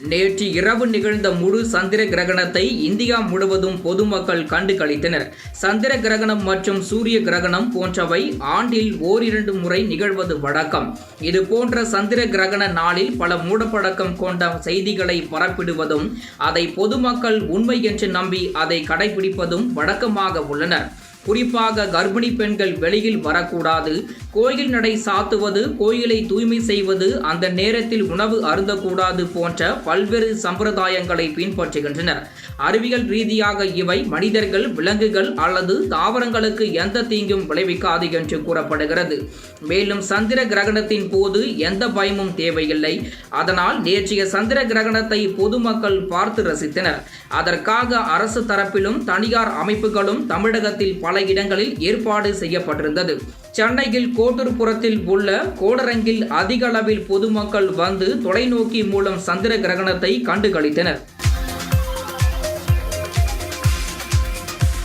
நேற்று இரவு நிகழ்ந்த முழு சந்திர கிரகணத்தை இந்தியா முழுவதும் பொதுமக்கள் கண்டு களித்தனர். சந்திர கிரகணம் மற்றும் சூரிய கிரகணம் போன்றவை ஆண்டில் ஓரிரண்டு முறை நிகழ்வது வழக்கம். இது போன்ற சந்திர கிரகண நாளில் பல மூடப்பழக்கம் கொண்ட செய்திகளை பரப்பிடுவதும் அதை பொதுமக்கள் உண்மை என்று நம்பி அதை கடைபிடிப்பதும் வழக்கமாக உள்ளனர். குறிப்பாக கர்ப்பிணி பெண்கள் வெளியில் வரக்கூடாது, கோயில் நடை சாத்துவது, கோயிலை தூய்மை செய்வது, அந்த நேரத்தில் உணவு அருந்தக்கூடாது போன்ற பல்வேறு சம்பிரதாயங்களை பின்பற்றுகின்றனர். அறிவியல் ரீதியாக இவை மனிதர்கள், விலங்குகள் அல்லது தாவரங்களுக்கு எந்த தீங்கும் விளைவிக்காது என்று கூறப்படுகிறது. மேலும் சந்திர கிரகணத்தின் போது எந்த பயமும் தேவையில்லை. அதனால் நேற்றைய சந்திர கிரகணத்தை பொதுமக்கள் பார்த்து ரசித்தனர். அதற்காக அரசு தரப்பிலும் தனியார் அமைப்புகளும் தமிழகத்தில் பல இடங்களில் ஏற்பாடு செய்யப்பட்டிருந்தது. சென்னையில் கோட்டூர்புரத்தில் உள்ள கோளரங்கில் அதிக அளவில் பொதுமக்கள் வந்து தொலைநோக்கி மூலம் சந்திர கிரகணத்தை கண்டு களித்தனர்.